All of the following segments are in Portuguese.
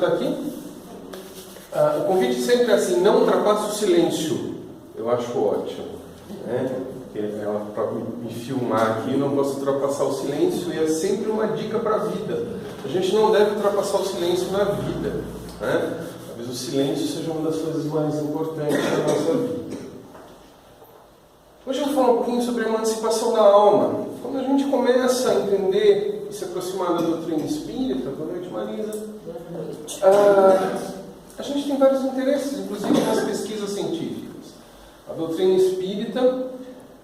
está aqui? O convite sempre é assim, não ultrapasse o silêncio. Eu acho ótimo. Porque ela, para me filmar aqui, eu não posso ultrapassar o silêncio, e é sempre uma dica para a vida. A gente não deve ultrapassar o silêncio na vida. Talvez o silêncio seja uma das coisas mais importantes da nossa vida. Hoje eu vou falar um pouquinho sobre a emancipação da alma. Quando a gente começa a entender e se aproximar da doutrina espírita, boa noite, Marisa, a gente tem vários interesses, inclusive nas pesquisas científicas. A doutrina espírita,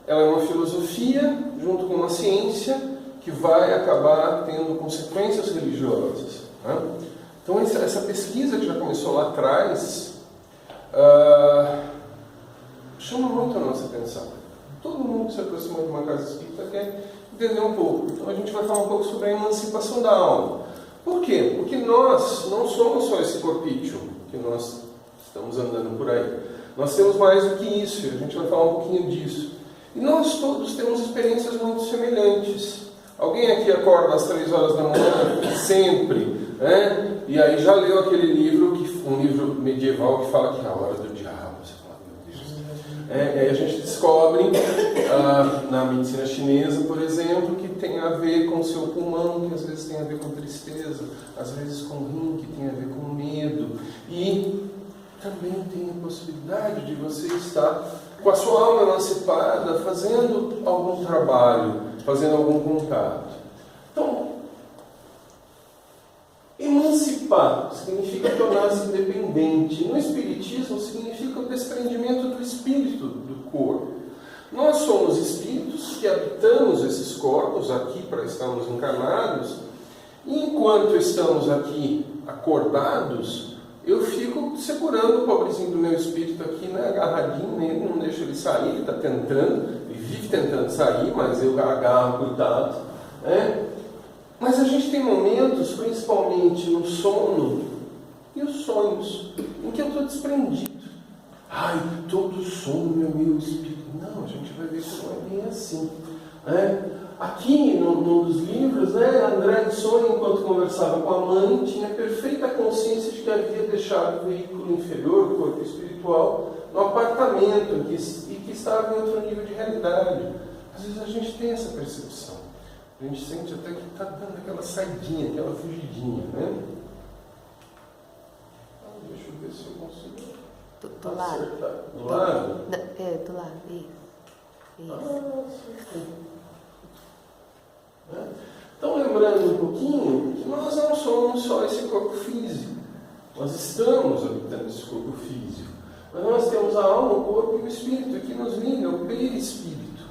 ela é uma filosofia junto com uma ciência que vai acabar tendo consequências religiosas. Então essa pesquisa que já começou lá atrás chama muito a nossa atenção. Todo mundo que se aproxima de uma casa espírita quer entender um pouco. Então a gente vai falar um pouco sobre a emancipação da alma. Por quê? Porque nós não somos só esse corpício que nós estamos andando por aí. Nós temos mais do que isso, e a gente vai falar um pouquinho disso. E nós todos temos experiências muito semelhantes. Alguém aqui acorda às 3 horas da manhã, sempre, e aí já leu aquele livro, um livro medieval que fala que é a hora do diabo. Você fala, meu Deus. E aí a gente descobre, na medicina chinesa, por exemplo, que tem a ver com o seu pulmão, que às vezes tem a ver com tristeza, às vezes com o rim, que tem a ver com medo. E também tem a possibilidade de você estar com a sua alma emancipada, fazendo algum trabalho, fazendo algum contato. Então, emancipar significa tornar-se independente. No Espiritismo significa o desprendimento do espírito do corpo. Nós somos espíritos que habitamos esses corpos aqui para estarmos encarnados, e enquanto estamos aqui acordados, eu fico segurando o pobrezinho do meu espírito aqui, agarradinho nele, não deixo ele sair, ele está tentando, ele vive tentando sair, mas eu agarro, cuidado. Mas a gente tem momentos, principalmente no sono e os sonhos, em que eu estou desprendido. Todo sono é meu espírito. Não, a gente vai ver que não é bem assim. Aqui, num dos livros, André de Sonho, enquanto conversava com a mãe, tinha perfeita consciência de que havia deixado o veículo inferior, o corpo espiritual, no apartamento e que estava em outro nível de realidade. Às vezes a gente tem essa percepção. A gente sente até que está dando aquela saidinha, aquela fugidinha. Deixa eu ver se eu consigo do lado. Do lado? Do lado, isso. Então, lembrando um pouquinho que nós não somos só esse corpo físico. Nós estamos habitando esse corpo físico. Mas nós temos a alma, o corpo e o espírito, que nos liga, o perispírito.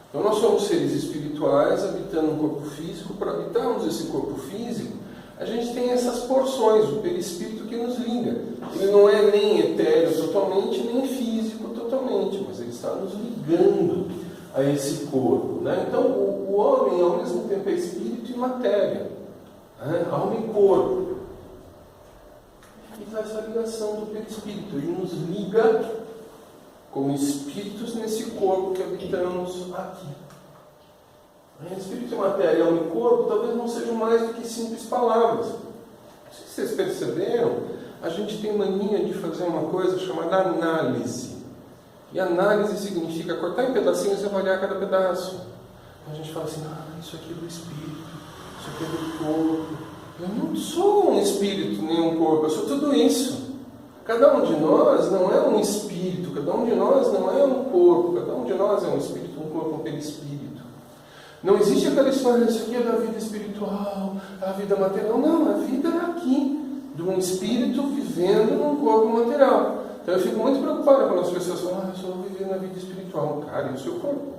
Então, nós somos seres espirituais habitando um corpo físico. Para habitarmos esse corpo físico, a gente tem essas porções, o perispírito que nos liga. Ele não é nem etéreo totalmente, nem físico totalmente, mas ele está nos ligando a esse corpo. Então, o homem, ao mesmo tempo, é espírito e matéria. Alma e corpo. E faz essa ligação do perispírito. Ele nos liga como espíritos nesse corpo que habitamos aqui. Espírito e matéria, alma e corpo, talvez não sejam mais do que simples palavras. Não sei se vocês perceberam, a gente tem mania de fazer uma coisa chamada análise. E análise significa cortar em pedacinhos e avaliar cada pedaço. A gente fala assim, isso aqui é do espírito, isso aqui é do corpo. Eu não sou um espírito nem um corpo, eu sou tudo isso. Cada um de nós não é um espírito, cada um de nós não é um corpo, cada um de nós é um espírito, um corpo, um perispírito. Não existe aquela história, isso aqui é da vida espiritual, a vida material. Não, a vida é aqui, de um espírito vivendo num corpo material. Então eu fico muito preocupado quando as pessoas falam, eu só vou viver na vida espiritual. Cara, e o seu corpo?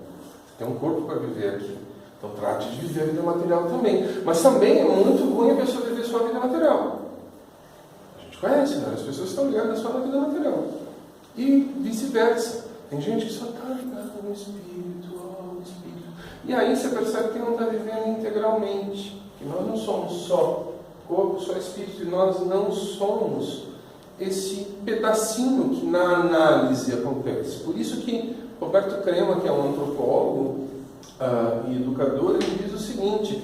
Você tem um corpo para viver aqui. Então trate de viver a vida material também. Mas também é muito ruim a pessoa viver só a vida material. A gente conhece, né? As pessoas estão ligadas só na vida material. E vice-versa. Tem gente que só está ligada no espírito, no espírito. E aí você percebe que não está vivendo integralmente. Que nós não somos só corpo, só espírito. E nós não somos esse pedacinho que na análise acontece. Por isso que Roberto Crema, que é um antropólogo e educador, ele diz o seguinte,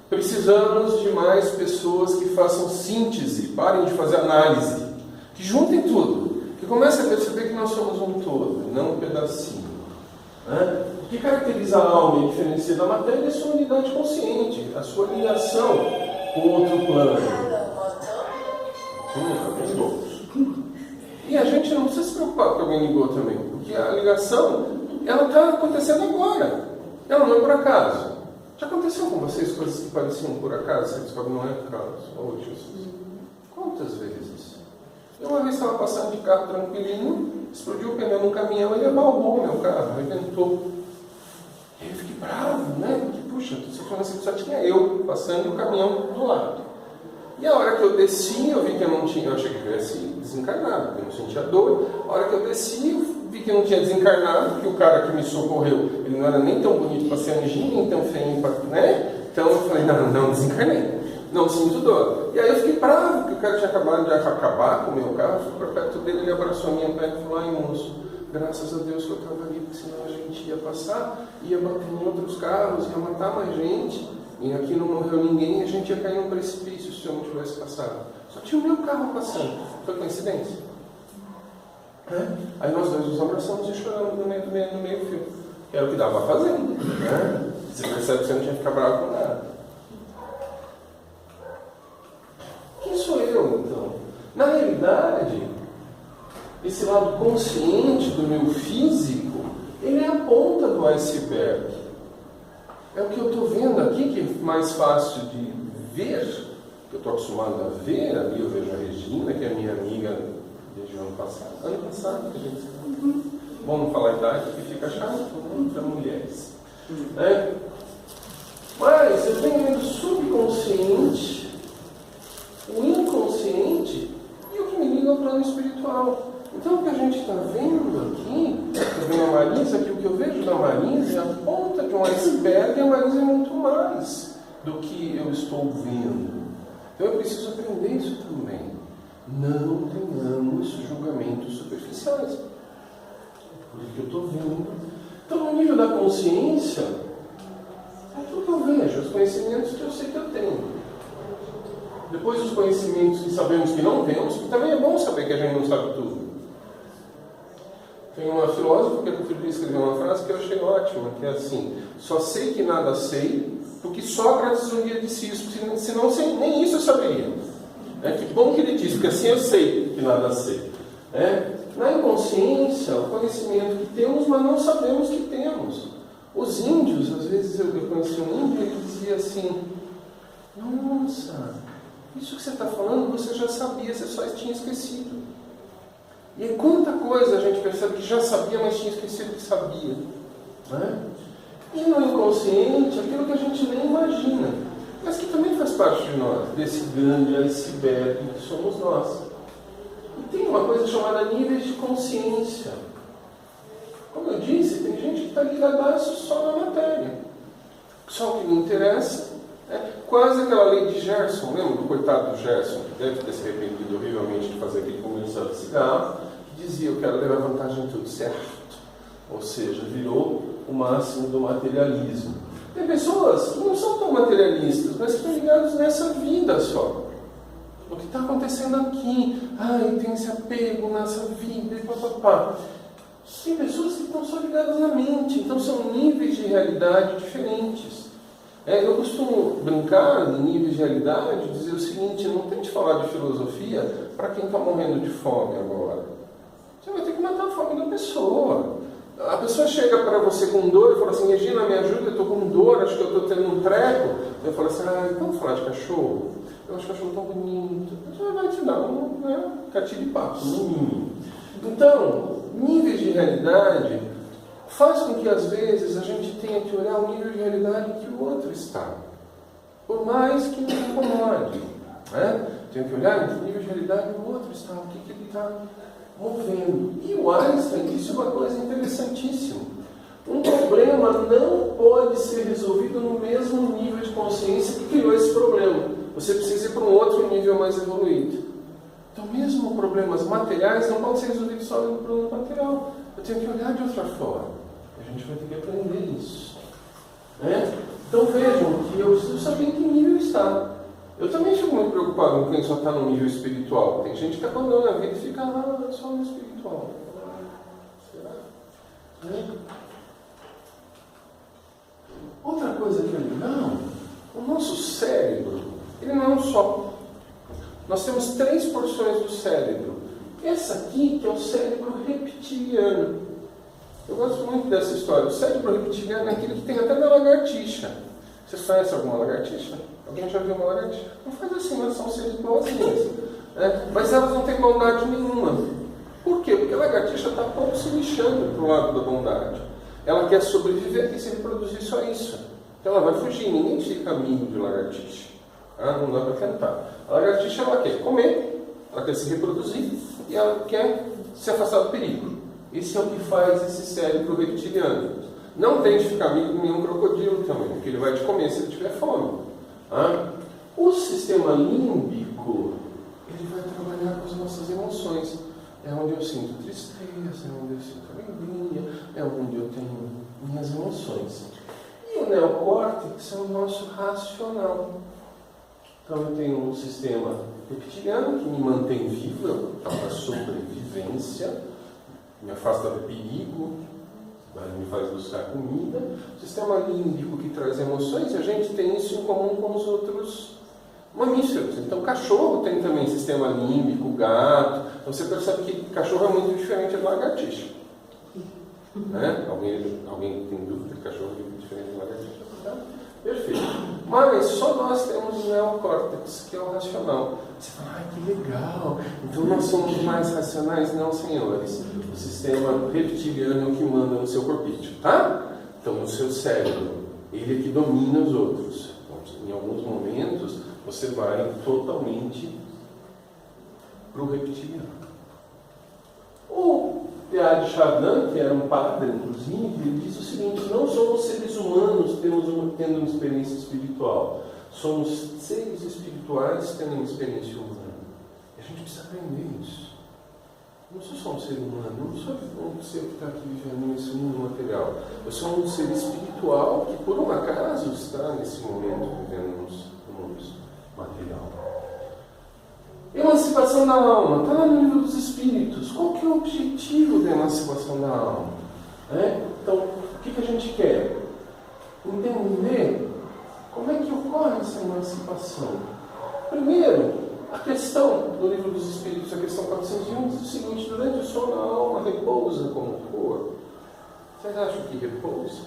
Precisamos de mais pessoas que façam síntese, parem de fazer análise, que juntem tudo, que comecem a perceber que nós somos um todo, não um pedacinho. Né? O que caracteriza a alma e diferencia da matéria é a sua unidade consciente, a sua ligação com outro plano. E a gente não precisa se preocupar que alguém ligou também, porque a ligação ela está acontecendo agora, ela não é por acaso. Já aconteceu com vocês coisas que pareciam por acaso, você descobre que não é por acaso? Oh, Jesus. Quantas vezes? Eu uma vez estava passando de carro tranquilinho, explodiu o pneu num caminhão e abalou meu carro, arrebentou. E aí eu fiquei bravo, né? Porque, puxa, só tinha eu passando e o caminhão do lado. E a hora que eu desci, eu vi que eu não tinha, eu achei que eu tivesse desencarnado, porque eu não sentia dor. A hora que eu desci, eu vi que eu não tinha desencarnado, porque o cara que me socorreu, ele não era nem tão bonito para ser anjinho, nem tão feio para, né? Então eu falei, não desencarnei. Não sinto dor. E aí eu fiquei bravo, porque o cara tinha acabado de acabar com o meu carro, fui para perto dele, ele abraçou a minha perna e falou, ai moço, graças a Deus que eu estava ali, porque senão a gente ia passar, ia bater em outros carros, ia matar mais gente, e aqui não morreu ninguém, e a gente ia cair num precipício se eu não tivesse passado. Só tinha o meu carro passando. Foi coincidência? Aí nós dois nos abraçamos e choramos no meio fio. Que era o que dava para fazer. Né? Você percebe que você não tinha que ficar bravo com nada. Quem sou eu, então? Na realidade, esse lado consciente do meu físico, ele é a ponta do iceberg. É o que eu estou vendo aqui, que é mais fácil de ver, que eu estou acostumado a ver. Ali eu vejo a Regina, que é minha amiga desde o ano passado. Ano passado, que a gente sabe. Bom não falar a idade, porque fica chato para mulheres. Mas eu tenho vendo o subconsciente, o inconsciente e o que me liga ao plano espiritual. Então o que a gente está vendo aqui, estou vendo a Marisa, aqui o que eu vejo da Marisa é a ponta de um iceberg, e a Marisa é muito mais do que eu estou vendo. Então eu preciso aprender isso também. Não tenhamos julgamentos superficiais. Por isso que eu estou vendo. Então no nível da consciência, é tudo que eu vejo, os conhecimentos que eu sei que eu tenho. Depois os conhecimentos que sabemos que não temos, que também é bom saber que a gente não sabe tudo. Tem uma filósofa que outro dia escreveu uma frase que eu achei ótima, que é assim: só sei que nada sei, porque Sócrates um dia disse isso, senão nem isso eu saberia. Que bom que ele disse, porque assim eu sei que nada sei. Na inconsciência, o conhecimento que temos, mas não sabemos que temos. Os índios, às vezes eu conheci um índio e ele dizia assim: nossa, isso que você está falando você já sabia, você só tinha esquecido. E quanta coisa a gente percebe que já sabia, mas tinha esquecido que sabia. E no inconsciente, aquilo que a gente nem imagina, mas que também faz parte de nós, desse grande iceberg que somos nós. E tem uma coisa chamada níveis de consciência. Como eu disse, tem gente que está ligadaço só na matéria. Só o que me interessa é quase aquela lei de Gerson, lembra do coitado do Gerson, que deve ter se arrependido horrivelmente de fazer aquele comercial de cigarro, que dizia: eu quero levar vantagem em tudo, certo? Ou seja, virou o máximo do materialismo. Tem pessoas que não são tão materialistas, mas que estão ligadas nessa vida só. O que está acontecendo aqui, tem esse apego nessa vida e papapá. Tem pessoas que estão só ligadas na mente, então são níveis de realidade diferentes. Eu costumo brincar em níveis de realidade, dizer o seguinte: não tente falar de filosofia para quem está morrendo de fome agora. Você vai ter que matar a fome da pessoa. A pessoa chega para você com dor e fala assim: Regina, me ajuda, eu estou com dor, acho que eu estou tendo um treco. Eu falo assim: vamos falar de cachorro? Eu acho cachorro tão bonito. A pessoa vai te dar um catinho de papo, no mínimo. Então, níveis de realidade faz com que às vezes a gente tenha que olhar o nível de realidade que o outro está. Por mais que nos incomode. Tem que olhar o nível de realidade que o outro está, o que ele está movendo. E o Einstein disse uma coisa interessantíssima: um problema não pode ser resolvido no mesmo nível de consciência que criou esse problema. Você precisa ir para um outro nível mais evoluído. Então, mesmo problemas materiais não podem ser resolvidos só no plano material. Eu tenho que olhar de outra forma. A gente vai ter que aprender isso. Então vejam que eu preciso saber em que nível está. Eu também fico muito preocupado com quem só está no nível espiritual. Tem gente que abandona a vida e fica lá só no espiritual. Será? Outra coisa que é legal, o nosso cérebro, ele não é um só. Nós temos 3 porções do cérebro. Essa aqui que é o cérebro reptiliano. Eu gosto muito dessa história. O cérebro reptiliano é aquele que tem até na lagartixa. Vocês conhecem alguma lagartixa? Alguém já viu uma lagartixa? Não faz assim, elas são seres igualzinhas. Mas elas não têm bondade nenhuma. Por quê? Porque a lagartixa está pouco se lixando para o lado da bondade. Ela quer sobreviver e se reproduzir só isso. Então ela vai fugir, ninguém fica amigo de lagartixa. Não dá para tentar. A lagartixa ela quer comer, ela quer se reproduzir e ela quer se afastar do perigo. Esse é o que faz esse cérebro reptiliano. Não tente ficar amigo de nenhum crocodilo também, porque ele vai te comer se ele tiver fome. O sistema límbico, ele vai trabalhar com as nossas emoções. É onde eu sinto tristeza, é onde eu sinto alegria, é onde eu tenho minhas emoções. E o neocórtex é o nosso racional. Então eu tenho um sistema reptiliano que me mantém vivo, para sobrevivência, me afasta do perigo, me faz buscar comida. O sistema límbico que traz emoções, a gente tem isso em comum com os outros mamíferos. Então cachorro tem também sistema límbico, gato. Então você percebe que cachorro é muito diferente da lagartixa. Alguém tem dúvida que cachorro é diferente da lagartixa? Tá? Perfeito. Mas só nós temos o neocórtex, que é o racional. Você fala, que legal, então nós somos mais racionais? Não, senhores. O sistema reptiliano é o que manda no seu corpício, tá? Então, no seu cérebro, ele é que domina os outros. Então, em alguns momentos, você vai totalmente para o reptiliano. O Teilhard de Chardin, que era um padre, inclusive, ele diz o seguinte: não somos seres humanos tendo uma experiência espiritual, somos seres espirituais tendo uma experiência humana. E a gente precisa aprender isso. Eu não sou só um ser humano, eu não sou um ser que está aqui vivendo nesse mundo material. Eu sou um ser espiritual que, por um acaso, está nesse momento vivendo no mundo material. Emancipação da alma, está lá no livro dos Espíritos. Qual que é o objetivo da emancipação da alma? Então, o que a gente quer? Entender como é que ocorre essa emancipação. Primeiro, a questão do livro dos Espíritos, a questão 401, diz o seguinte: durante o sono a alma repousa como o corpo. Vocês acham que repousa?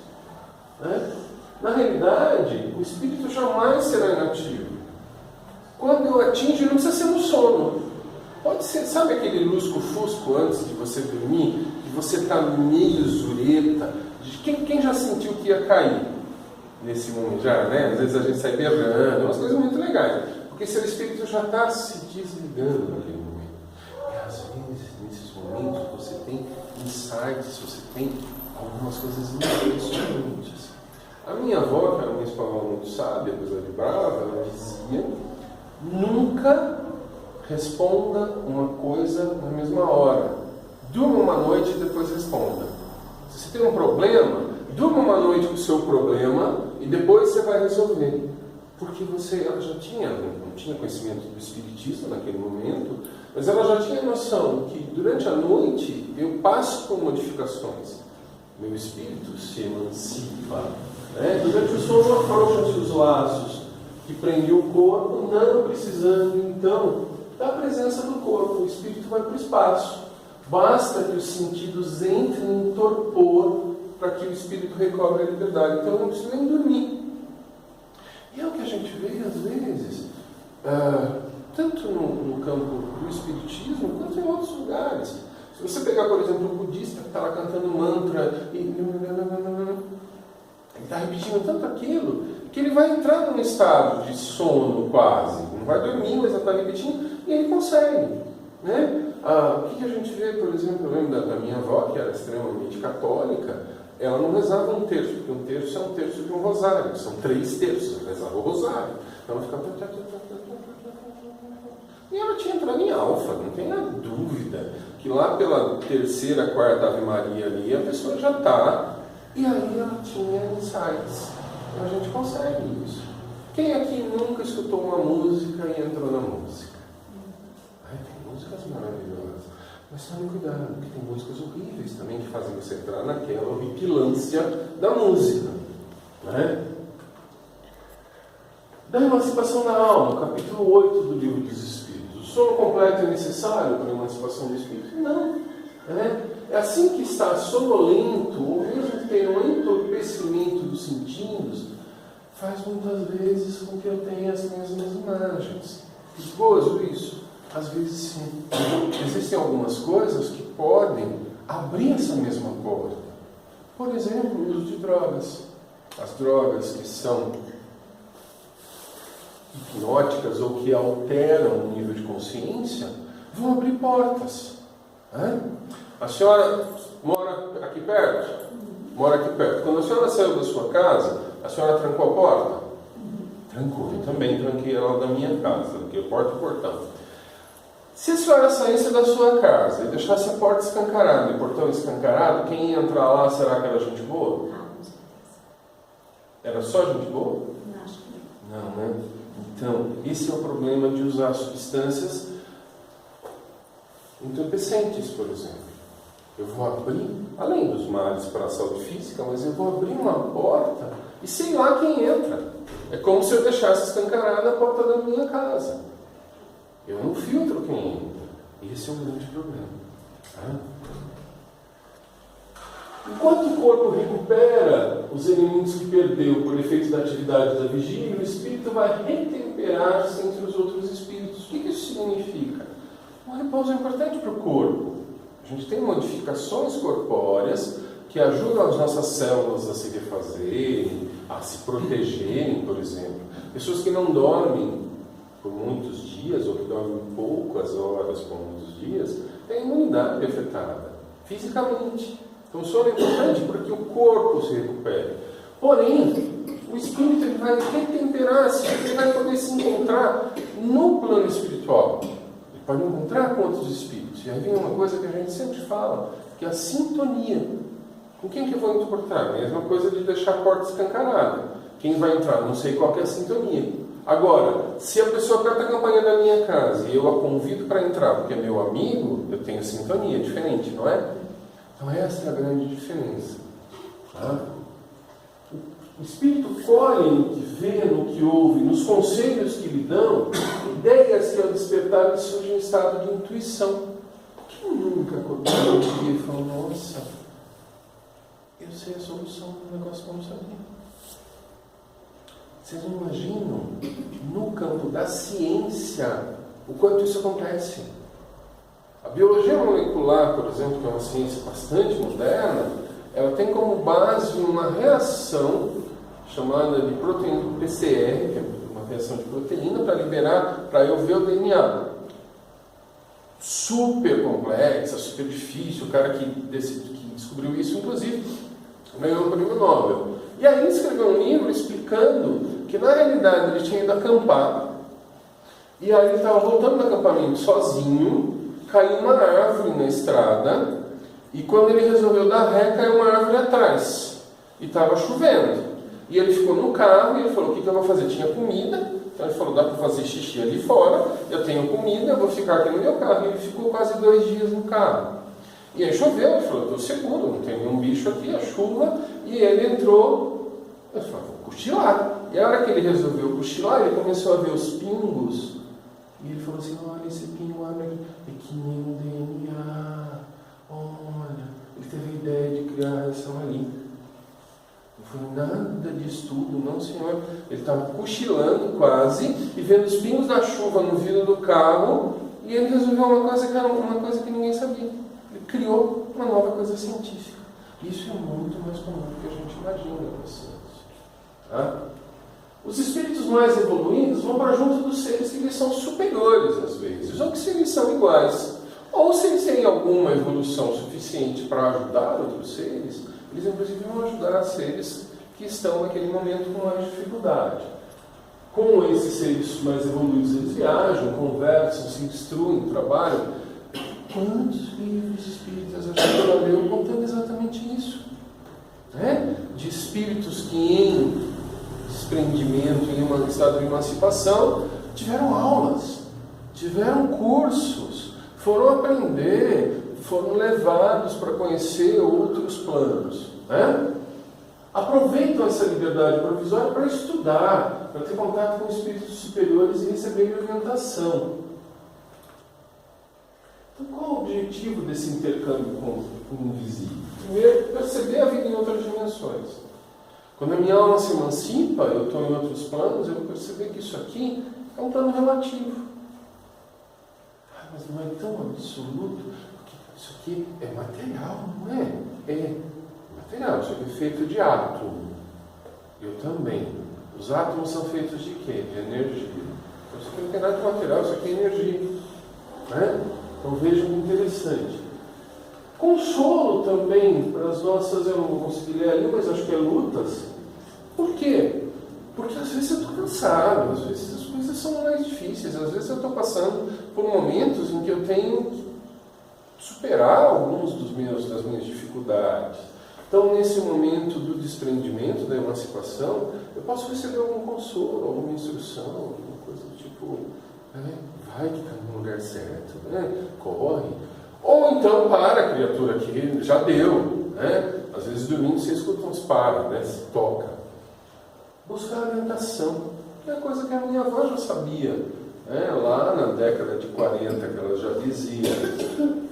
Na realidade, o espírito jamais será inativo. Quando eu atinjo, não precisa ser no sono. Pode ser, sabe aquele lusco-fusco antes de você dormir? Que você está meio zureta. Quem já sentiu que ia cair nesse momento? Já, né? Às vezes a gente sai berrando, umas coisas muito legais. Porque seu espírito já está se desligando naquele momento. E às vezes, nesses momentos, você tem insights, você tem algumas coisas impressionantes. A minha avó, que era uma espanhola muito sábia, apesar de brava, ela dizia: nunca responda uma coisa na mesma hora. Durma uma noite e depois responda. Se você tem um problema, durma uma noite com o seu problema e depois você vai resolver. Porque ela já não tinha conhecimento do espiritismo naquele momento, mas ela já tinha noção que durante a noite eu passo por modificações. Meu espírito se emancipa. Durante o sono afrouxam-se os laços que prende o corpo, não precisando então da presença do corpo. O espírito vai para o espaço. Basta que os sentidos entrem em torpor para que o espírito recobre a liberdade. Então eu não preciso nem dormir. E é o que a gente vê às vezes, tanto no campo do espiritismo quanto em outros lugares. Se você pegar, por exemplo, o budista que está lá cantando mantra e ele está repetindo tanto aquilo que ele vai entrar num estado de sono quase. Não vai dormir, mas está repetindo e ele consegue. O que a gente vê, por exemplo, eu lembro da minha avó, que era extremamente católica. Ela não rezava um terço, porque um terço é um terço de um rosário. São 3 terços, ela rezava o rosário. Então ela ficava... E ela tinha entrado em alfa, não tem dúvida. Que lá pela 3ª, 4ª Ave Maria ali, a pessoa já está. E aí ela tinha insights. Então a gente consegue isso. Quem aqui nunca escutou uma música e entrou na música? Tem músicas maravilhosas. Mas tome cuidado, porque tem músicas horríveis também que fazem você entrar naquela horripilância da música. Né? Da emancipação da alma, capítulo 8 do Livro dos Espíritos. O sono completo é necessário para a emancipação do espírito? Não. É assim que está sonolento, ou mesmo que tenha um entorpecimento dos sentidos, faz muitas vezes com que eu tenha as mesmas imagens. Perigoso isso? Às vezes sim. Existem algumas coisas que podem abrir essa mesma porta. Por exemplo, o uso de drogas. As drogas que são hipnóticas ou que alteram o nível de consciência vão abrir portas. A senhora mora aqui perto? Mora aqui perto. Quando a senhora saiu da sua casa, a senhora trancou a porta? Trancou. Eu também tranquei ela da minha casa, porque eu porto o portão. Se a senhora saísse da sua casa e deixasse a porta escancarada e o portão escancarado, quem ia entrar lá, será que era gente boa? Não, com certeza. Era só gente boa? Não, acho que não. Não, né? Então, esse é o problema de usar substâncias entorpecentes, por exemplo. Eu vou abrir, além dos males para a saúde física, mas eu vou abrir uma porta e sei lá quem entra. É como se eu deixasse escancarada a porta da minha casa. Eu não filtro quem entra. Esse é um grande problema. Enquanto o corpo recupera os elementos que perdeu por efeito da atividade da vigília, o espírito vai retemperar-se entre os outros espíritos. O que isso significa? O repouso é importante para o corpo. A gente tem modificações corpóreas que ajudam as nossas células a se refazerem, a se protegerem, por exemplo. Pessoas que não dormem por muitos dias, ou que dormem poucas horas por muitos dias, têm a imunidade afetada, fisicamente. Então o sono é importante para que o corpo se recupere. Porém, o espírito ele vai retemperar-se, ele vai poder se encontrar no plano espiritual. Ele pode encontrar com outros espíritos. E aí vem uma coisa que a gente sempre fala, que é a sintonia. Com quem que eu vou importar? A mesma coisa de deixar a porta escancarada. Quem vai entrar? Não sei qual que é a sintonia. Agora, se a pessoa aperta a campainha da minha casa e eu a convido para entrar porque é meu amigo, eu tenho sintonia diferente, não é? Então essa é a grande diferença. O espírito colhe no que vê, no que ouve, nos conselhos que lhe dão, ideias que ao despertar lhe surgem em estado de intuição. Quem nunca acordou um dia e falou, nossa, eu sei a solução do negócio que eu não sabia. Vocês não imaginam, no campo da ciência, o quanto isso acontece. A biologia molecular, por exemplo, que é uma ciência bastante moderna, ela tem como base uma reação chamada de proteína PCR, que é uma reação de proteína para liberar, para eu ver o DNA. Super complexa, super difícil. O cara que descobriu isso, inclusive, ganhou o prêmio Nobel. E aí escreveu um livro explicando que na realidade ele tinha ido acampar, e aí ele estava voltando do acampamento sozinho, caiu uma árvore na estrada, e quando ele resolveu dar ré, caiu uma árvore atrás, e estava chovendo. E ele ficou no carro e ele falou, o que eu vou fazer? Tinha comida, então ele falou, dá para fazer xixi ali fora, eu tenho comida, eu vou ficar aqui no meu carro. E ele ficou quase 2 dias no carro. E aí choveu, ele falou, estou seguro, não tem nenhum bicho aqui, a chuva, e ele entrou, eu falei, vou cochilar. E a hora que ele resolveu cochilar, ele começou a ver os pingos, e ele falou assim, olha esse pingo, olha aqui, é que nem um DNA, olha, ele teve a ideia de criar a reação ali. Não foi nada de estudo, não senhor, ele estava cochilando quase, e vendo os pingos da chuva no vidro do carro, e ele resolveu uma coisa que era uma coisa que ninguém sabia. Ele criou uma nova coisa científica. Isso é muito mais comum do que a gente imagina na ciência. Os espíritos mais evoluídos vão para junto dos seres que lhes são superiores às vezes, ou que se eles são iguais. Ou se eles têm alguma evolução suficiente para ajudar outros seres, eles inclusive vão ajudar seres que estão naquele momento com mais dificuldade. Com esses seres mais evoluídos, eles viajam, conversam, se instruem, trabalham. Quantos livros espíritas a gente já leu contando exatamente isso? De espíritos que em desprendimento em um estado de emancipação, tiveram aulas, tiveram cursos, foram aprender, foram levados para conhecer outros planos. Né? Aproveitam essa liberdade provisória para estudar, para ter contato com espíritos superiores e receber orientação. Então, qual o objetivo desse intercâmbio com o invisível? Primeiro, perceber a vida em outras dimensões. Quando a minha alma se emancipa, eu estou em outros planos, eu vou perceber que isso aqui é um plano relativo. Mas não é tão absoluto, porque isso aqui é material, não é? É material, isso aqui é feito de átomo. Eu também. Os átomos são feitos de quê? De energia. Então, isso aqui não tem nada de material, isso aqui é energia. Né? Então vejam que interessante. Consolo também para as nossas, eu não vou conseguir ler ali, mas acho que é lutas. Por quê? Porque às vezes eu estou cansado, às vezes as coisas são mais difíceis, às vezes eu estou passando por momentos em que eu tenho que superar alguns das minhas dificuldades. Então, nesse momento do desprendimento, da emancipação, eu posso receber algum consolo, alguma instrução, alguma coisa do tipo, vai que está no lugar certo, corre. Ou então, para, criatura, que já deu. Às vezes, dormindo, você escuta uns para, se toca. Buscar orientação, que é coisa que a minha avó já sabia. Lá na década de 40, que ela já dizia.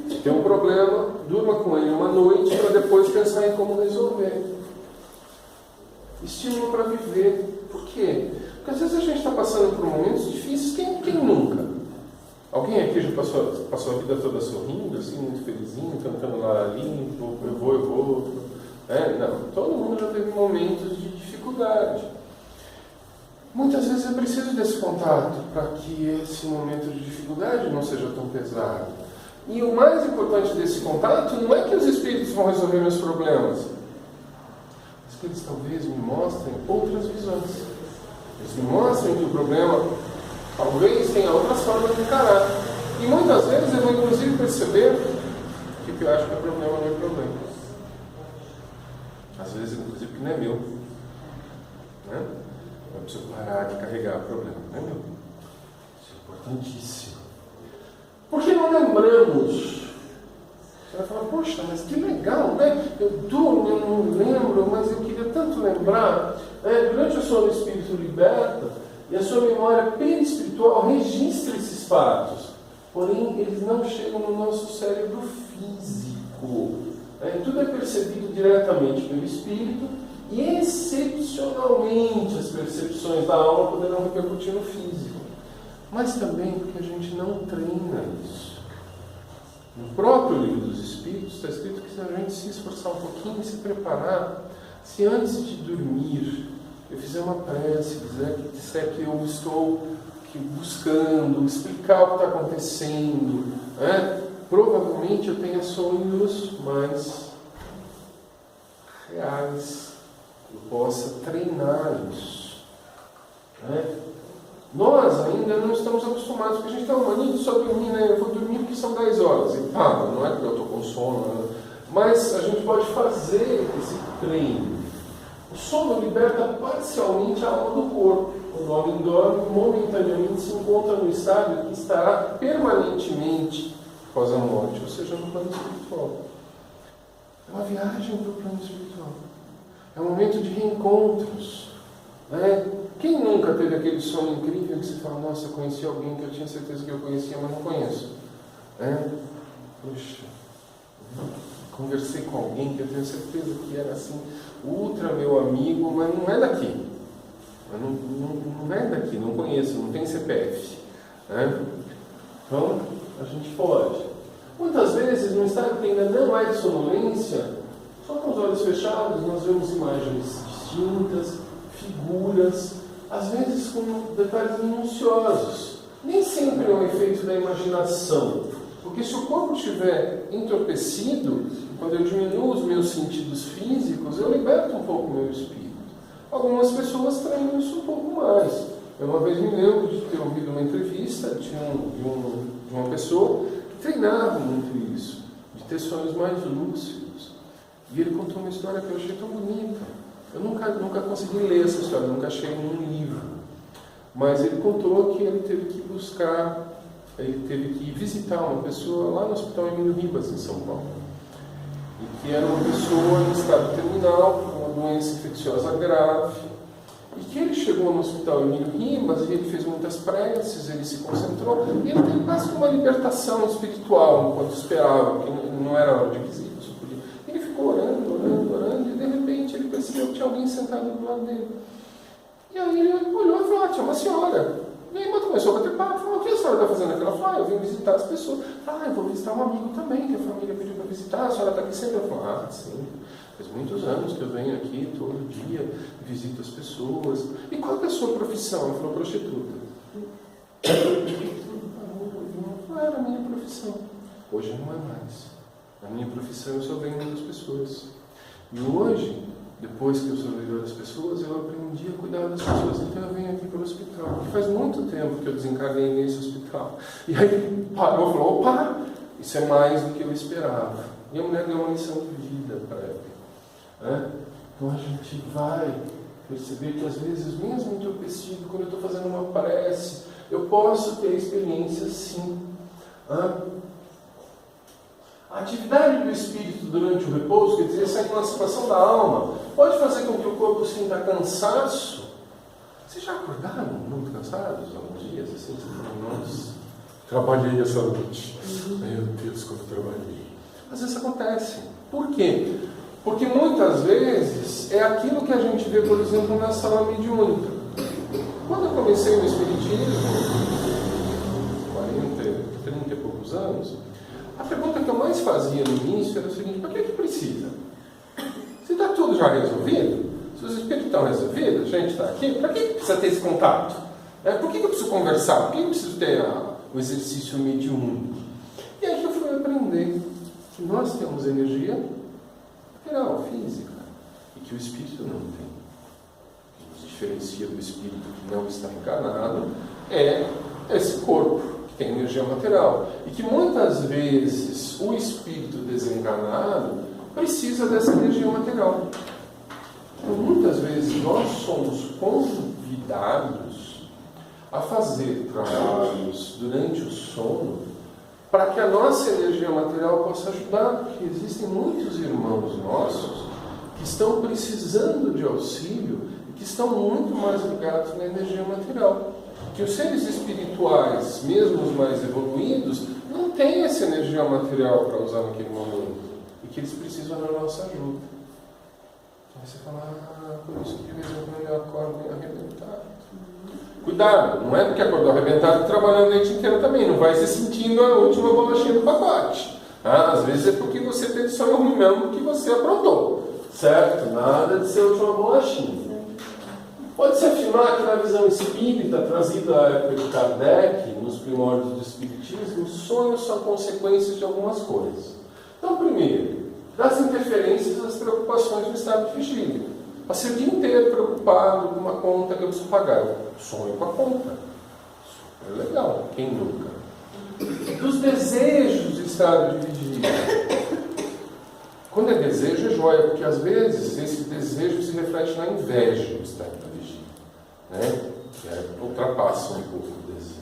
Se tem um problema, durma com ele uma noite para depois pensar em como resolver. Estímulo para viver. Por quê? Porque às vezes a gente está passando por momentos difíceis. Quem nunca? Alguém aqui já passou a vida toda sorrindo, assim, muito felizinho, cantando lá limpo, eu vou. Não, todo mundo já teve momentos de dificuldade. Muitas vezes é preciso desse contato para que esse momento de dificuldade não seja tão pesado. E o mais importante desse contato não é que os espíritos vão resolver meus problemas, mas que eles talvez me mostrem outras visões. Eles me mostrem que o problema talvez tenha outras formas de encarar. E muitas vezes eu vou inclusive perceber que eu acho que o problema não é problema. Às vezes, inclusive, que não é meu. Eu preciso parar de carregar o problema, não é meu. Isso é importantíssimo. Por que não lembramos? Você vai falar, poxa, mas que legal, né? Eu durmo, eu não lembro, mas eu queria tanto lembrar. Durante o sono o espírito liberta e a sua memória perispiritual registra esses fatos. Porém, eles não chegam no nosso cérebro físico. Tudo é percebido diretamente pelo espírito e, excepcionalmente, as percepções da alma poderão repercutir no físico. Mas também porque a gente não treina isso. No próprio livro dos Espíritos está escrito que se a gente se esforçar um pouquinho e se preparar, se antes de dormir eu fizer uma prece, disser que eu estou buscando explicar o que está acontecendo, provavelmente eu tenha sonhos mais reais. Eu possa treinar isso. Nós ainda não estamos acostumados, porque a gente tem uma mania de só dormir, eu vou dormir porque são 10 horas, e não é porque eu estou com sono, mas a gente pode fazer esse treino. O sono liberta parcialmente a alma do corpo. Quando o homem dorme, momentaneamente se encontra no estado que estará permanentemente após a morte, ou seja, no plano espiritual. É uma viagem para o plano espiritual. É um momento de reencontros. Quem nunca teve aquele sonho incrível que você fala, nossa, eu conheci alguém que eu tinha certeza que eu conhecia, mas não conheço. Puxa, conversei com alguém que eu tenho certeza que era assim, ultra meu amigo, mas não é daqui. Não é daqui, não conheço, não tem CPF. Então, a gente pode. Muitas vezes, no estado que ainda não é de sonolência, só com os olhos fechados, nós vemos imagens distintas, figuras, às vezes com detalhes minuciosos. Nem sempre é um efeito da imaginação, porque se o corpo estiver entorpecido, quando eu diminuo os meus sentidos físicos, eu liberto um pouco o meu espírito. Algumas pessoas treinam isso um pouco mais. Eu uma vez me lembro de ter ouvido uma entrevista de uma pessoa que treinava muito isso, de ter sonhos mais lúcidos. E ele contou uma história que eu achei tão bonita. Eu nunca consegui ler essa história, nunca achei nenhum livro. Mas ele contou que ele teve que visitar uma pessoa lá no Hospital Emílio Ribas, em São Paulo. E que era uma pessoa em estado terminal, com uma doença infecciosa grave. E que ele chegou no Hospital Emílio Ribas e ele fez muitas preces, ele se concentrou. E ele teve quase uma libertação espiritual enquanto esperava, porque não era hora de visita. Ele ficou orando, e de repente ele percebeu que tinha alguém sentado do lado dele. E aí ele olhou e falou, tinha uma senhora. E aí começou a bater papo, falou, o que a senhora está fazendo aqui? Ela falou, eu vim visitar as pessoas. Eu vou visitar um amigo também, que a família pediu para visitar, a senhora está aqui sempre? Eu falei, sim, faz muitos anos que eu venho aqui todo dia, visito as pessoas. E qual é a sua profissão? Ela falou, prostituta. Era a minha profissão. Hoje não é mais. A minha profissão eu sou vendedor das pessoas. E hoje, depois que eu sou vendedor das pessoas, eu aprendi a cuidar das pessoas. Então eu venho aqui para o hospital. Porque faz muito tempo que eu desencarnei nesse hospital. E aí ele parou e falou, opa, isso é mais do que eu esperava. E a mulher deu uma lição de vida para ele. Então a gente vai perceber que às vezes, mesmo entorpecido, quando eu estou fazendo uma prece, eu posso ter experiências sim. A atividade do espírito durante o repouso, quer dizer, essa emancipação da alma, pode fazer com que o corpo sinta cansaço. Vocês já acordaram muito cansados alguns dias? Assim, nossa, trabalhei essa noite. Meu Deus, como eu trabalhei. Às vezes acontece. Por quê? Porque muitas vezes é aquilo que a gente vê, por exemplo, na sala mediúnica. Quando eu comecei no Espiritismo, 30 e poucos anos, a pergunta que eu mais fazia no início era o seguinte, para que precisa? Se está tudo já resolvido, se os espíritos estão resolvidos, a gente está aqui, para que precisa ter esse contato? Por que eu preciso conversar? Por que eu preciso ter o exercício mediúnico? E aí eu fui aprender que nós temos energia material, física, e que o espírito não tem. O que nos diferencia do espírito que não está encarnado é esse corpo, tem energia material, e que muitas vezes o espírito desencarnado precisa dessa energia material. Então, muitas vezes nós somos convidados a fazer trabalhos durante o sono para que a nossa energia material possa ajudar, porque existem muitos irmãos nossos que estão precisando de auxílio e que estão muito mais ligados na energia material. Que os seres espirituais, mesmo os mais evoluídos, não têm essa energia material para usar naquele momento. E que eles precisam da nossa ajuda. Aí você fala, por isso que de vez em quando eu acordo meio arrebentado. Cuidado, não é porque acordou arrebentado trabalhando a noite inteira também. Não vai se sentindo a última bolachinha do pacote. Às vezes é porque você teve sonho ruim mesmo que você aprontou. Certo? Nada de ser a última bolachinha. Pode-se afirmar que na visão espírita, trazida à época de Kardec, nos primórdios do Espiritismo, os sonhos são consequências de algumas coisas. Então, primeiro, das interferências das preocupações do estado de vigília. Passei o dia inteiro preocupado com uma conta que eu preciso pagar. Eu sonho com a conta. Super legal, quem nunca? Dos desejos do estado de vigília. Quando é desejo, é joia, porque às vezes esse desejo se reflete na inveja do estado da vigília, que ultrapassa um pouco o desejo.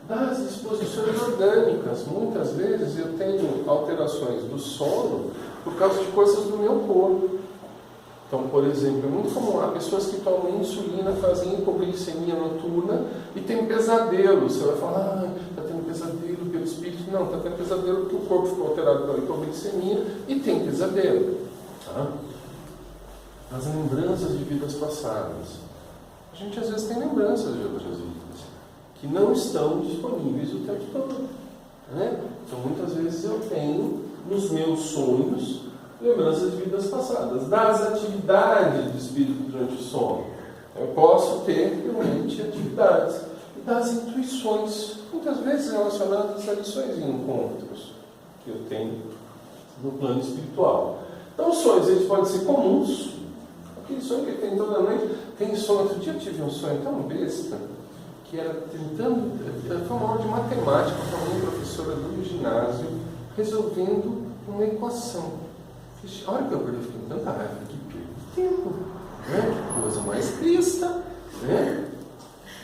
Das disposições orgânicas, muitas vezes eu tenho alterações do sono por causa de coisas do meu corpo. Então, por exemplo, é muito comum, há pessoas que tomam insulina, fazem hipoglicemia noturna e tem pesadelos. Você vai falar, está tendo pesadelo pelo espírito. Não, está tendo pesadelo porque o corpo ficou alterado pela hipoglicemia e tem pesadelo. Tá? As lembranças de vidas passadas. A gente às vezes tem lembranças de outras vidas que não estão disponíveis o tempo todo. Então, muitas vezes eu tenho nos meus sonhos lembranças de vidas passadas, das atividades do espírito durante o sono. Eu posso ter realmente atividades e das intuições, muitas vezes relacionadas a lições e encontros que eu tenho no plano espiritual. Então, os sonhos eles podem ser comuns, aquele sonho que tem toda noite. Tem sonho, outro dia eu tive um sonho tão besta que era tentando, foi uma aula de matemática com uma professora do ginásio resolvendo uma equação. A hora que eu acordei, eu fiquei com tanta raiva, que pergunta tempo. Né? Que coisa mais trista. Né?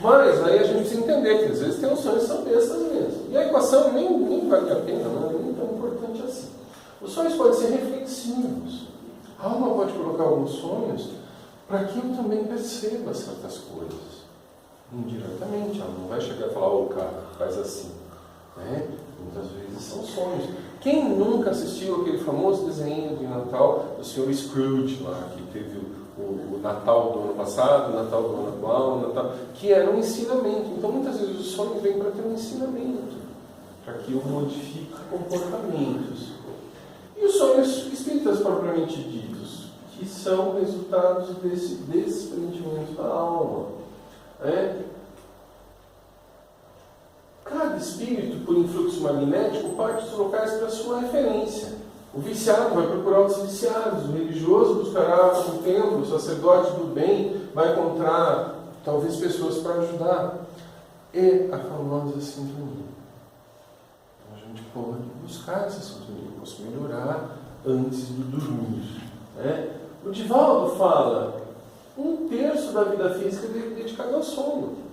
Mas aí a gente precisa entender que às vezes tem uns sonhos que são bestas mesmo. E a equação nem vale a pena, não é nem tão importante assim. Os sonhos podem ser reflexivos. A alma pode colocar alguns sonhos para que eu também perceba certas coisas. Indiretamente, ela não vai chegar e falar, ô cara, faz assim. Né? Muitas vezes são sonhos. Quem nunca assistiu aquele famoso desenho de Natal do Sr. Scrooge lá, que teve o Natal do ano passado, o Natal do ano atual, o Natal, que era um ensinamento. Então muitas vezes os sonhos vêm para ter um ensinamento, para que eu modifique comportamentos. E os sonhos espíritas propriamente ditos, que são resultados desse desprendimento da alma. Cada espírito, por influxo magnético, parte dos locais para sua referência. O viciado vai procurar os viciados, o religioso buscará o templo, o sacerdote do bem vai encontrar, talvez, pessoas para ajudar. É a famosa sintonia. A gente pode buscar essa sintonia, eu posso melhorar antes de dormir. O Divaldo fala, 1/3 da vida física é dedicado ao sono.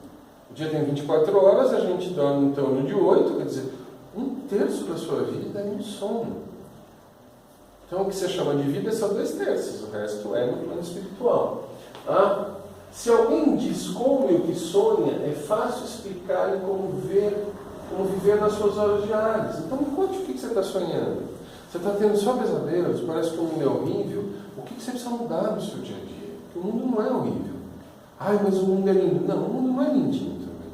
O dia tem 24 horas, a gente dorme em torno de 8, quer dizer, 1/3 da sua vida é no sono. Então o que você chama de vida é só 2/3, o resto é no plano espiritual. Se alguém diz como e o que sonha, é fácil explicar como viver nas suas horas diárias. Então me conte o que você está sonhando. Você está tendo só pesadelos, parece que o mundo é horrível. O que você precisa mudar no seu dia a dia? Porque o mundo não é horrível. Ai, mas o mundo é lindo. Não, o mundo não é lindinho também.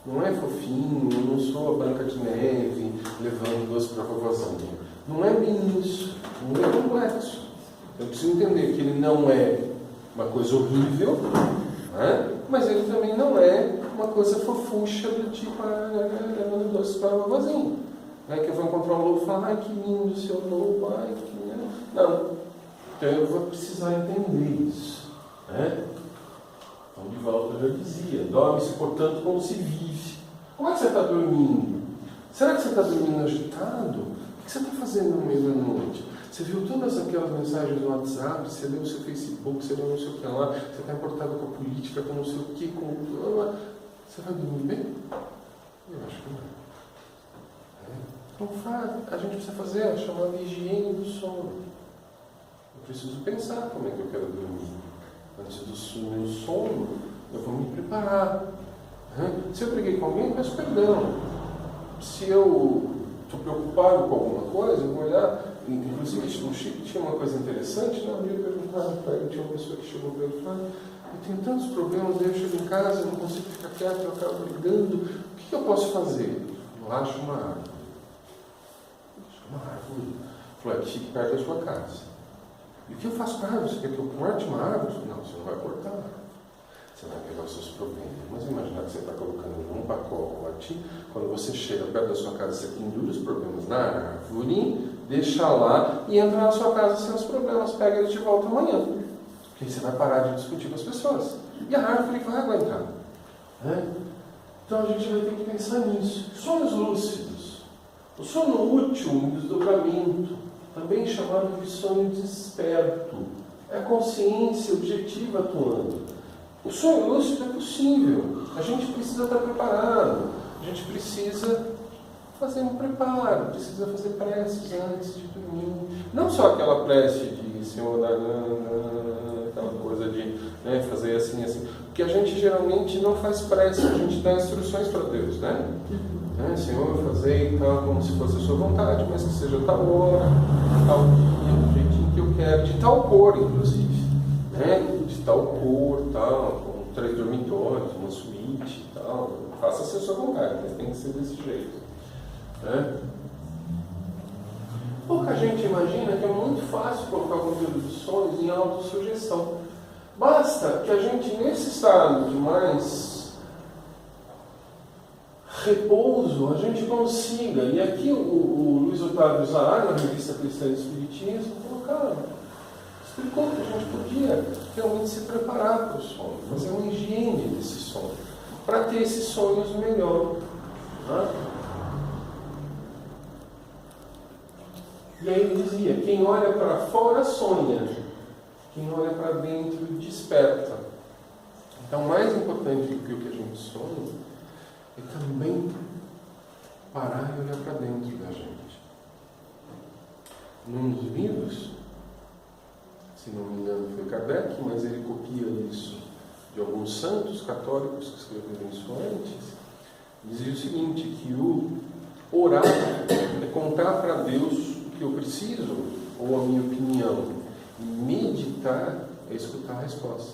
Não é fofinho, eu não sou a Branca de Neve levando doce para a vovozinha. Não é bem isso. O mundo é complexo. Eu preciso entender que ele não é uma coisa horrível, mas ele também não é uma coisa fofucha do tipo, levando doce para a vovozinha. Que eu vou encontrar um lobo e falar, ai que lindo seu lobo, ai que lindo. Não. Então eu vou precisar entender isso. Então, Divaldo já dizia, dorme-se, portanto, como se vive. Como é que você está dormindo? Será que você está dormindo agitado? O que você está fazendo no meio da noite? Você viu todas aquelas mensagens no WhatsApp, você leu o seu Facebook, você leu não sei o que lá, você está importado com a política, com não sei o que, com... Você vai dormir bem? Eu acho que não. Então, a gente precisa fazer a chamada higiene do sono. Eu preciso pensar como é que eu quero dormir. Antes do meu sono, eu vou me preparar. Se eu briguei com alguém, peço perdão. Se eu estou preocupado com alguma coisa, eu vou olhar. Inclusive, o Chico tinha uma coisa interessante, né? Eu ia perguntar para ele, tinha uma pessoa que chegou para ele e falou, eu tenho tantos problemas, eu chego em casa, eu não consigo ficar quieto, eu acabo brigando. O que eu posso fazer? Eu acho uma árvore. Uma árvore. Falei, fique perto da sua casa. E o que eu faço com a árvore? Você quer que eu corte uma árvore? Não, você não vai cortar a árvore. Você vai pegar os seus problemas. Mas imagina que você está colocando num pacote, quando você chega perto da sua casa, você pendura os problemas na árvore, deixa lá e entra na sua casa sem os problemas. Pega ele de volta amanhã. Porque aí você vai parar de discutir com as pessoas. E a árvore vai aguentar. Então a gente vai ter que pensar nisso. Sonhos lúcidos. O sono útil em desdobramento, também chamado de sonho desperto, é a consciência objetiva atuando. O sonho lúcido é possível, a gente precisa estar preparado, a gente precisa fazer um preparo, precisa fazer preces antes de dormir. Não só aquela prece de Senhor, aquela coisa de fazer assim, assim. Porque a gente geralmente não faz prece, a gente dá instruções para Deus, Senhor, fazer tal, como se fosse a sua vontade, mas que seja tal hora, tal dia, do jeitinho que eu quero, de tal cor, inclusive, de tal cor, tal, com 3 dormitórios, uma suíte e tal. Faça-se a sua vontade, mas tem que ser desse jeito. Pouca gente imagina que é muito fácil colocar o conteúdo dos sonhos em autossugestão. Basta que a gente, nesse estado de mais repouso, a gente consiga, e aqui o Luiz Otávio Zahar, na revista Cristã do Espiritismo, explicou que a gente podia realmente se preparar para o sono, fazer uma higiene desse sono, para ter esses sonhos melhor. E aí ele dizia, quem olha para fora sonha, quem olha para dentro desperta. Então, mais importante do que o que a gente sonha é também parar e olhar para dentro da gente. Num dos livros, se não me engano foi Kardec, mas ele copia isso de alguns santos católicos que escreveram isso antes, dizia o seguinte, que o orar é contar para Deus o que eu preciso, ou a minha opinião. E meditar é escutar a resposta.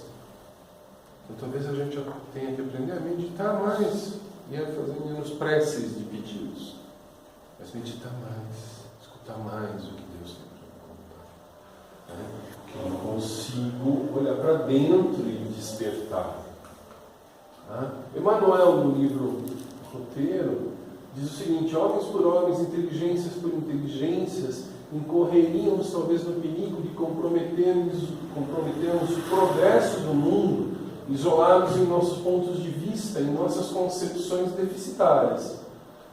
Então talvez a gente tenha que aprender a meditar mais e a fazer menos preces de pedidos. Mas meditar mais, escutar mais o que Deus tem para me contar. Que eu consigo olhar para dentro e despertar. Emmanuel, no livro Roteiro, diz o seguinte: homens por homens, inteligências por inteligências, incorreríamos talvez no perigo de comprometermos o progresso do mundo, isolados em nossos pontos de vista, em nossas concepções deficitárias.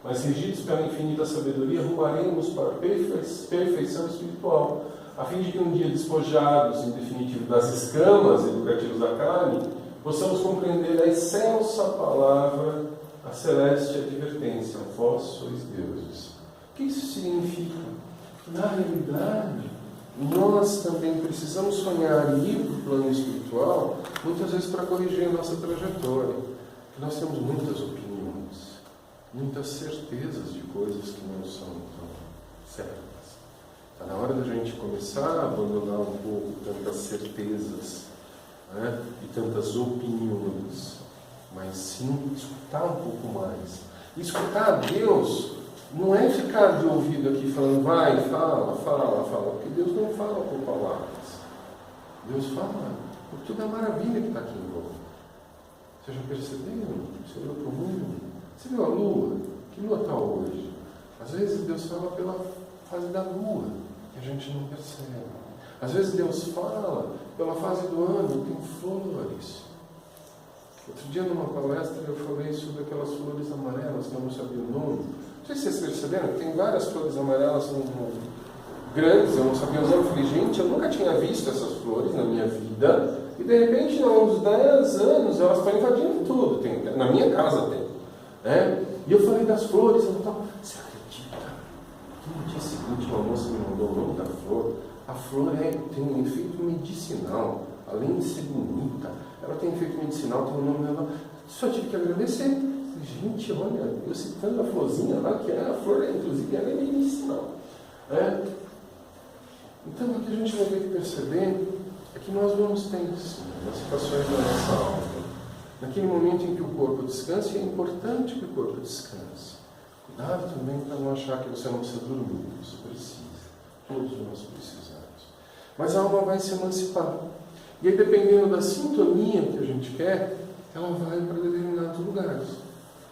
Mas regidos pela infinita sabedoria, rumaremos para a perfeição espiritual, a fim de que um dia despojados, em definitivo, das escamas educativas da carne, possamos compreender a excelsa palavra, a celeste advertência: vós sois deuses. O que isso significa? Na realidade, nós também precisamos sonhar e ir para o plano espiritual, muitas vezes para corrigir a nossa trajetória. Porque nós temos muitas opiniões, muitas certezas de coisas que não são tão certas. Está na hora da gente começar a abandonar um pouco tantas certezas, né, e tantas opiniões, mas sim escutar um pouco mais. E escutar a Deus não é ficar de ouvido aqui falando, vai, fala, porque Deus não fala por palavras. Deus fala por toda a maravilha que está aqui em volta. Vocês já perceberam? Você olhou para o mundo? Você viu a lua? Que lua está hoje? Às vezes Deus fala pela fase da lua, que a gente não percebe. Às vezes Deus fala pela fase do ano, tem flores. Outro dia, numa palestra, eu falei sobre aquelas flores amarelas que eu não sabia o nome. Não sei se vocês perceberam, tem várias flores amarelas grandes, eu não sabia o nome. Eu falei, gente, eu nunca tinha visto essas flores na minha vida. E de repente, há uns 10 anos, elas estão invadindo tudo. Na minha casa tem. Né? E eu falei das flores, eu falei, você acredita? No dia seguinte, uma moça me mandou o nome da flor. A flor tem um efeito medicinal, além de ser bonita. Ela tem efeito medicinal, tem o nome dela. Só tive que agradecer. Gente, olha, eu citando a florzinha lá, que a flor, inclusive, ela é medicinal. Então, o que a gente vai ter que perceber é que nós vamos ter, sim, nas situações da nossa alma, naquele momento em que o corpo descansa, e é importante que o corpo descanse. Cuidado também para não achar que você não precisa dormir. Você precisa. Todos nós precisamos. Mas a alma vai se emancipar. E aí, dependendo da sintonia que a gente quer, ela vai para determinados lugares.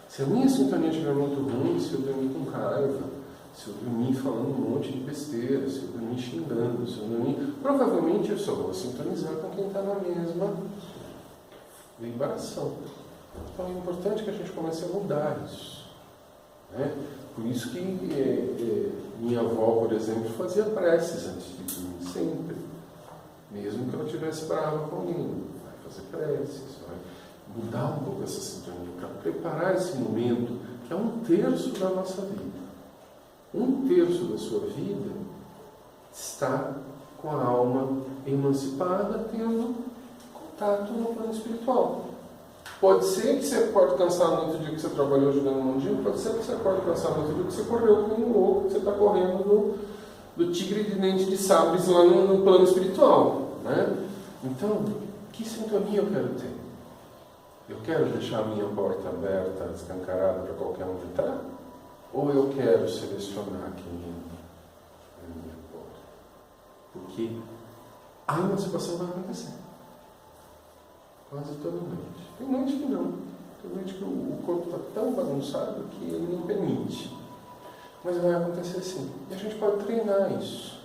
Se a minha sintonia estiver muito ruim, se eu dormir com raiva, se eu dormir falando um monte de besteira, se eu dormir xingando, se eu dormir... Provavelmente eu só vou sintonizar com quem está na mesma vibração. Então é importante que a gente comece a mudar isso. Né? Por isso que minha avó, por exemplo, fazia preces antes de dormir, sempre. Mesmo que ela estivesse brava com alguém, vai fazer preces, vai mudar um pouco essa sintonia, para preparar esse momento, que é 1/3 da nossa vida. 1/3 da sua vida está com a alma emancipada, tendo contato no plano espiritual. Pode ser que você acorde cansado no outro dia que você trabalhou jogando mundinho, pode ser que você acorde cansado no outro dia que você correu com um louco, que você está correndo do tigre de dente de sabres lá no plano espiritual. Né? Então, que sintonia eu quero ter? Eu quero deixar a minha porta aberta, escancarada para qualquer um entrar? Ou eu quero selecionar quem entra na minha porta? Porque a emancipação vai acontecer. Quase toda noite. Tem noite que não. Tem noite que o corpo está tão bagunçado que ele não permite. Mas vai acontecer sim. E a gente pode treinar isso.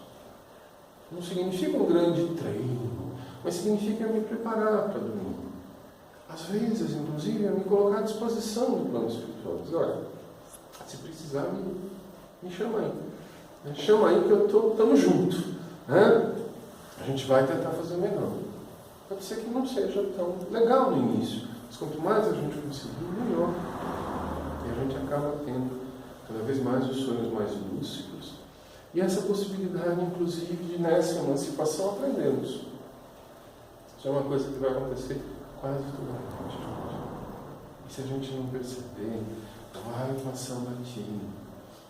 Não significa um grande treino, mas significa me preparar para dormir. Às vezes, inclusive, é me colocar à disposição do plano espiritual. Dizer, olha, se precisar, me chama aí. Chama aí que estamos juntos. Né? A gente vai tentar fazer melhor. Pode ser que não seja tão legal no início, mas quanto mais a gente conseguir, melhor. E a gente acaba tendo cada vez mais os sonhos mais lúcidos. E essa possibilidade, inclusive, de nessa emancipação aprendermos. Isso é uma coisa que vai acontecer quase toda noite. E se a gente não perceber, vai passando batido.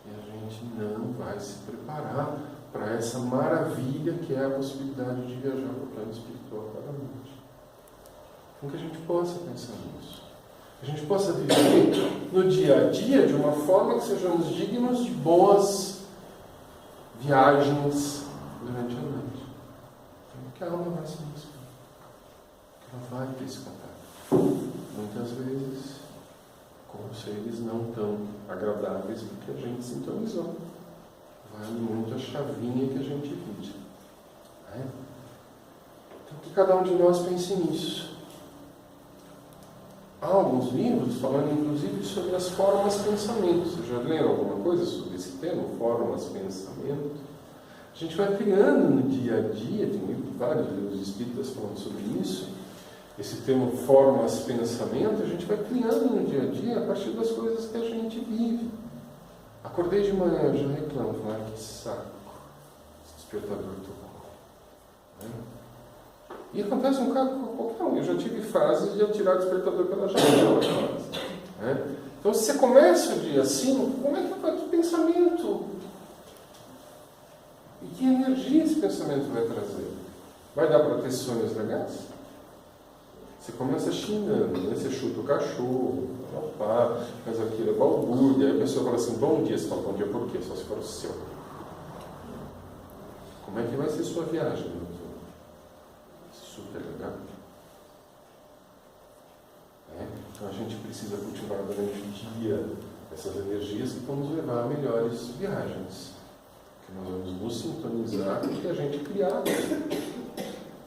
E a gente não vai se preparar para essa maravilha que é a possibilidade de viajar para o plano espiritual cada noite. Então que a gente possa pensar nisso. Que a gente possa viver no dia a dia de uma forma que sejamos dignos de boas viagens durante a noite. Então, que a alma vai se emancipar. Que ela vai ter esse contato. Muitas vezes com seres não tão agradáveis do que a gente sintonizou. Vale muito a chavinha que a gente vide. Né? Então que cada um de nós pense nisso. Há alguns livros falando inclusive sobre as formas pensamento. Vocês já leram alguma coisa sobre esse tema? Formas pensamento. A gente vai criando no dia a dia, tem vários livros espíritas falando sobre isso. Esse termo formas pensamento, a gente vai criando no dia a dia a partir das coisas que a gente vive. Acordei de manhã, eu já reclamo, falo, que saco, esse despertador tocou. Né? E acontece um caso com qualquer um. Eu já tive fases de eu tirar o despertador pela janela. Né? Então, se você começa o dia assim, como é que vai o pensamento? E que energia esse pensamento vai trazer? Vai dar para ter sonhos legais? Você começa xingando, né? Você chuta o cachorro, faz aquilo, é balbúrdia. Aí a pessoa fala assim, bom dia. Você fala, bom dia por quê? Só se for o seu. Como é que vai ser sua viagem? Super legal. Então a gente precisa cultivar durante o dia essas energias que vão nos levar a melhores viagens. Que nós vamos nos sintonizar com o que a gente criar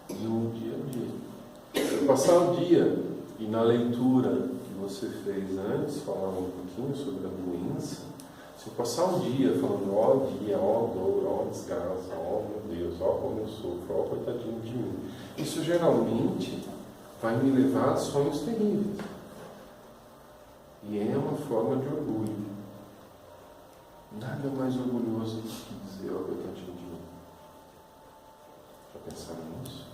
no dia a dia. Se passar o dia e na leitura que você fez antes, falava um pouquinho sobre a doença, se eu passar o dia falando, ó dia, ó dor, ó desgraça, ó meu Deus, ó como eu sofro, ó coitadinho de mim, isso geralmente vai me levar a sonhos terríveis. E é uma forma de orgulho. Nada mais orgulhoso do que dizer, ó coitadinho de mim. Já pensaram nisso?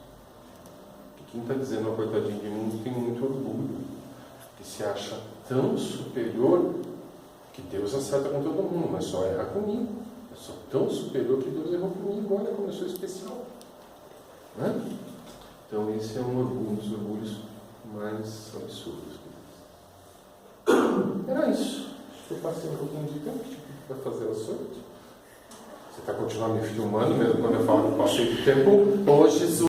Quem está dizendo uma coitadinha de mim tem muito orgulho, que se acha tão superior que Deus acerta com todo mundo, mas só erra comigo. Eu sou tão superior que Deus errou comigo, olha como eu sou especial. Né? Então esse é um dos orgulhos mais absurdos. Era isso. Acho que eu passei um pouquinho de tempo para fazer a sorte. Você está continuando me filmando, mesmo quando eu falo que passei de tempo? Hoje